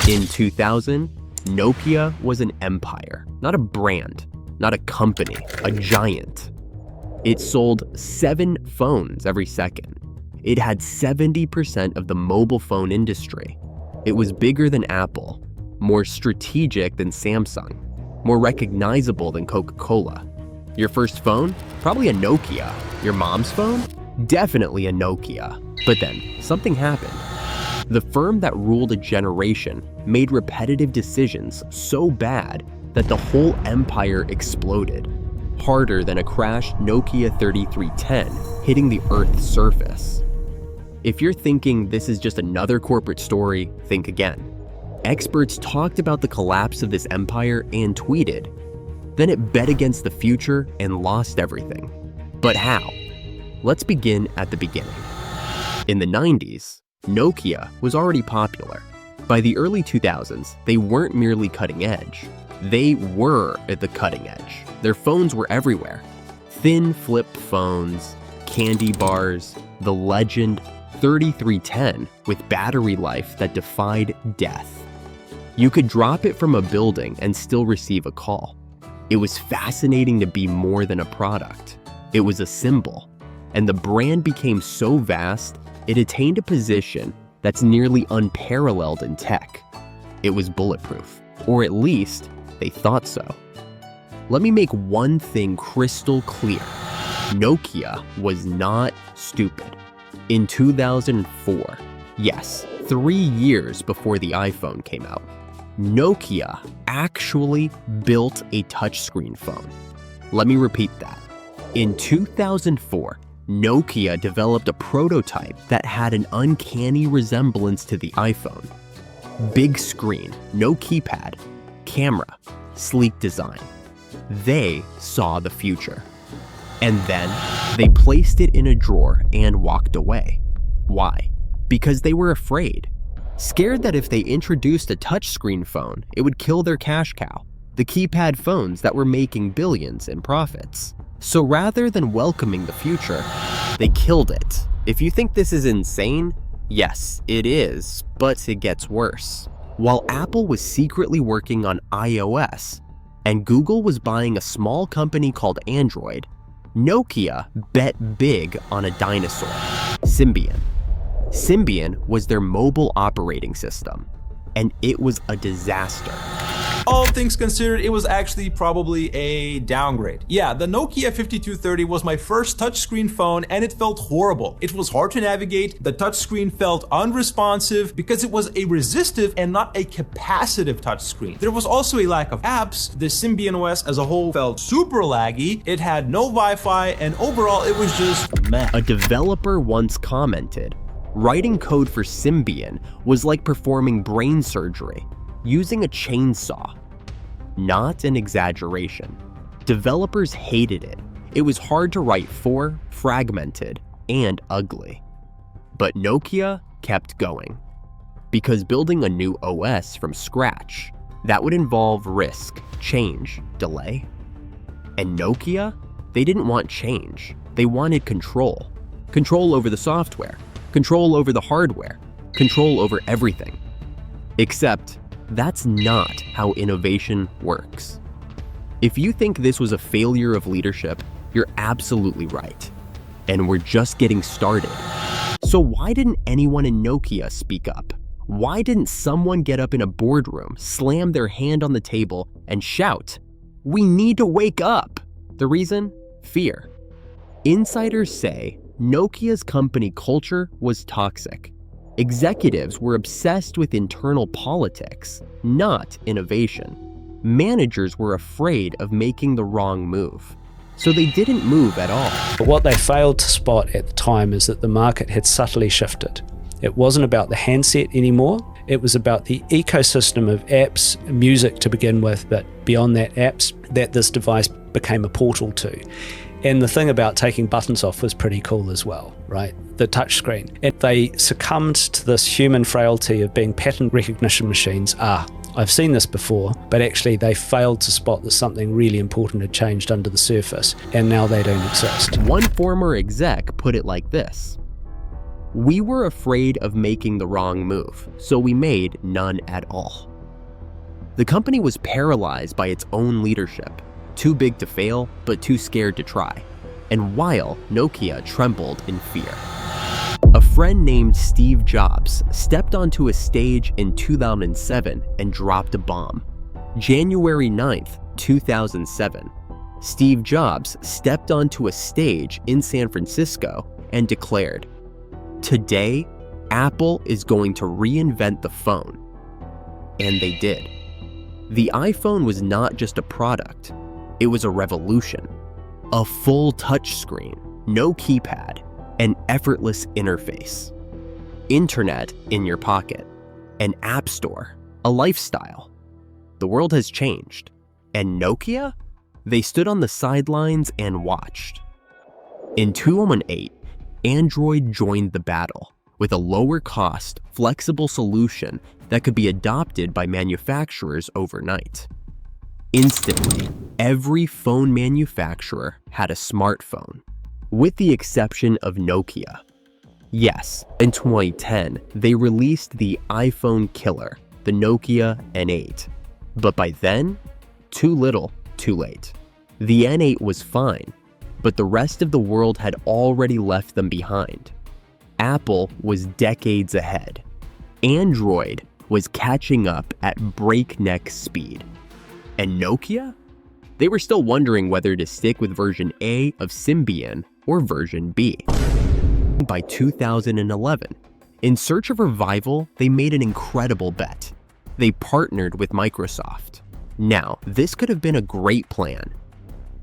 In 2000, Nokia was an empire, not a brand, not a company, a giant. It sold 7 phones every second. It had 70% of the mobile phone industry. It was bigger than Apple, more strategic than Samsung, more recognizable than Coca-Cola. Your first phone? Probably a Nokia. Your mom's phone? Definitely a Nokia. But then, something happened. The firm that ruled a generation made repetitive decisions so bad that the whole empire exploded, harder than a crashed Nokia 3310 hitting the Earth's surface. If you're thinking this is just another corporate story, think again. Experts talked about the collapse of this empire and tweeted. Then it bet against the future and lost everything. But how? Let's begin at the beginning. In the 90s, Nokia was already popular. By the early 2000s, they weren't merely cutting edge. They were at the cutting edge. Their phones were everywhere. Thin flip phones, candy bars, the legend 3310 with battery life that defied death. You could drop it from a building and still receive a call. It was fascinating to be more than a product. It was a symbol. And the brand became so vast, it attained a position that's nearly unparalleled in tech. It was bulletproof, or at least they thought so. Let me make one thing crystal clear. Nokia was not stupid. In 2004, yes, 3 years before the iPhone came out, Nokia actually built a touchscreen phone. Let me repeat that. In 2004, Nokia developed a prototype that had an uncanny resemblance to the iPhone. Big screen, no keypad, camera, sleek design. They saw the future. And then they placed it in a drawer and walked away. Why? Because they were afraid. Scared that if they introduced a touchscreen phone, it would kill their cash cow, the keypad phones that were making billions in profits. So rather than welcoming the future, they killed it. If you think this is insane, yes, it is, but it gets worse. While Apple was secretly working on iOS, and Google was buying a small company called Android, Nokia bet big on a dinosaur, Symbian. Symbian was their mobile operating system, and it was a disaster. All things considered, it was actually probably a downgrade. Yeah, the Nokia 5230 was my first touchscreen phone and it felt horrible. It was hard to navigate, the touchscreen felt unresponsive because it was a resistive and not a capacitive touchscreen. There was also a lack of apps, the Symbian OS as a whole felt super laggy, it had no Wi-Fi, and overall it was just meh. A developer once commented, writing code for Symbian was like performing brain surgery, using a chainsaw. Not an exaggeration. Developers hated it. It was hard to write for, fragmented, and ugly. But Nokia kept going. Because building a new OS from scratch, that would involve risk, change, delay. And Nokia, they didn't want change. They wanted control. Control over the software, control over the hardware, control over everything. Except, that's not how innovation works. If you think this was a failure of leadership, you're absolutely right. And we're just getting started. So why didn't anyone in Nokia speak up? Why didn't someone get up in a boardroom, slam their hand on the table, and shout, "We need to wake up"? The reason? Fear. Insiders say Nokia's company culture was toxic. Executives were obsessed with internal politics, not innovation. Managers were afraid of making the wrong move, so they didn't move at all. But what they failed to spot at the time is that the market had subtly shifted. It wasn't about the handset anymore. It was about the ecosystem of apps, music to begin with, but beyond that, apps that this device became a portal to. And the thing about taking buttons off was pretty cool as well, right? The touchscreen. And they succumbed to this human frailty of being pattern recognition machines. I've seen this before, but actually they failed to spot that something really important had changed under the surface, and now they don't exist. One former exec put it like this: We were afraid of making the wrong move, so we made none at all. The company was paralyzed by its own leadership, too big to fail, but too scared to try. And while Nokia trembled in fear, a friend named Steve Jobs stepped onto a stage in 2007 and dropped a bomb. January 9th, 2007, Steve Jobs stepped onto a stage in San Francisco and declared, "Today, Apple is going to reinvent the phone." And they did. The iPhone was not just a product, it was a revolution. A full touchscreen, no keypad, an effortless interface. Internet in your pocket, an app store, a lifestyle. The world has changed. And Nokia? They stood on the sidelines and watched. In 2008, Android joined the battle with a lower cost, flexible solution that could be adopted by manufacturers overnight. Instantly, every phone manufacturer had a smartphone, with the exception of Nokia. Yes, in 2010, they released the iPhone killer, the Nokia N8. But by then, too little, too late. The N8 was fine, but the rest of the world had already left them behind. Apple was decades ahead. Android was catching up at breakneck speed. And Nokia? They were still wondering whether to stick with version A of Symbian or version B. By 2011, in search of revival, they made an incredible bet. They partnered with Microsoft. Now, this could have been a great plan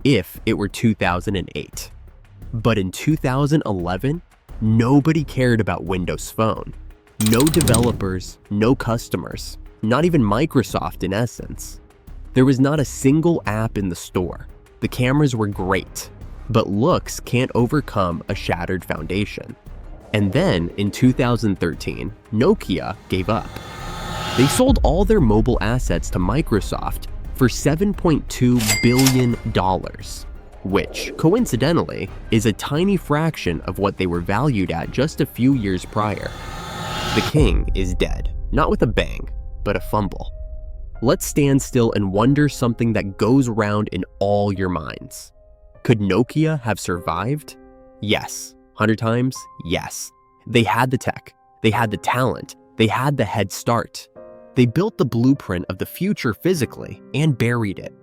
if it were 2008. But in 2011, nobody cared about Windows Phone. No developers, no customers, not even Microsoft in essence. There was not a single app in the store. The cameras were great, but looks can't overcome a shattered foundation. And then in 2013, Nokia gave up. They sold all their mobile assets to Microsoft for $7.2 billion, which, coincidentally, is a tiny fraction of what they were valued at just a few years prior. The king is dead, not with a bang, but a fumble. Let's stand still and wonder something that goes around in all your minds. Could Nokia have survived? Yes. 100 times? Yes. They had the tech, they had the talent, they had the head start. They built the blueprint of the future physically and buried it.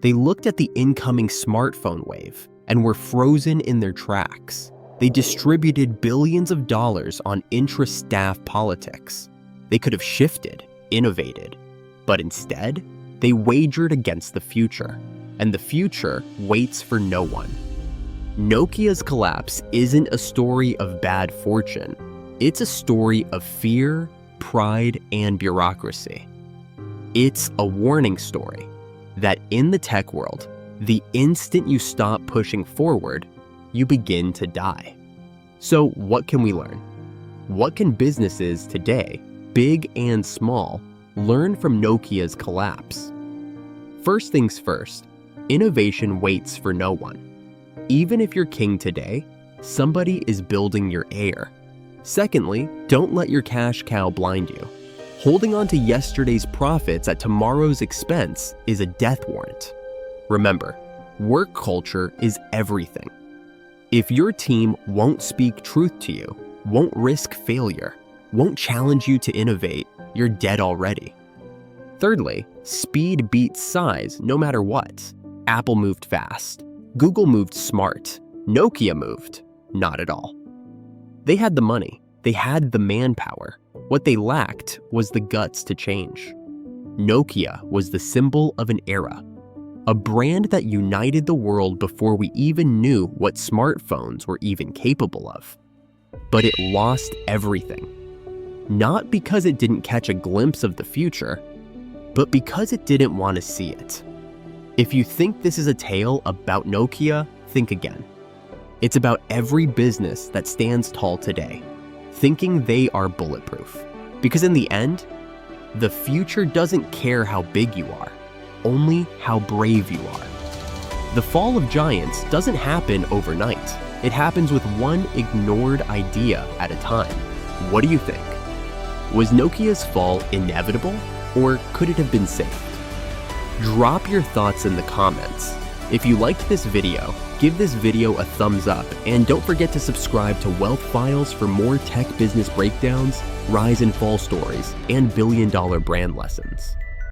They looked at the incoming smartphone wave and were frozen in their tracks. They distributed billions of dollars on intra-staff politics. They could have shifted, innovated, but instead, they wagered against the future, and the future waits for no one. Nokia's collapse isn't a story of bad fortune. It's a story of fear, pride, and bureaucracy. It's a warning story that in the tech world, the instant you stop pushing forward, you begin to die. So what can we learn? What can businesses today, big and small, learn from Nokia's collapse? First things first, innovation waits for no one. Even if you're king today, somebody is building your heir. Secondly, don't let your cash cow blind you. Holding on to yesterday's profits at tomorrow's expense is a death warrant. Remember, work culture is everything. If your team won't speak truth to you, won't risk failure, won't challenge you to innovate, you're dead already. Thirdly, speed beats size no matter what. Apple moved fast. Google moved smart. Nokia moved not at all. They had the money. They had the manpower. What they lacked was the guts to change. Nokia was the symbol of an era, a brand that united the world before we even knew what smartphones were even capable of. But it lost everything. Not because it didn't catch a glimpse of the future, but because it didn't want to see it. If you think this is a tale about Nokia, think again. It's about every business that stands tall today, thinking they are bulletproof. Because in the end, the future doesn't care how big you are, only how brave you are. The fall of giants doesn't happen overnight. It happens with one ignored idea at a time. What do you think? Was Nokia's fall inevitable, or could it have been saved? Drop your thoughts in the comments. If you liked this video, give this video a thumbs up, and don't forget to subscribe to Wealth Files for more tech business breakdowns, rise and fall stories, and billion-dollar brand lessons.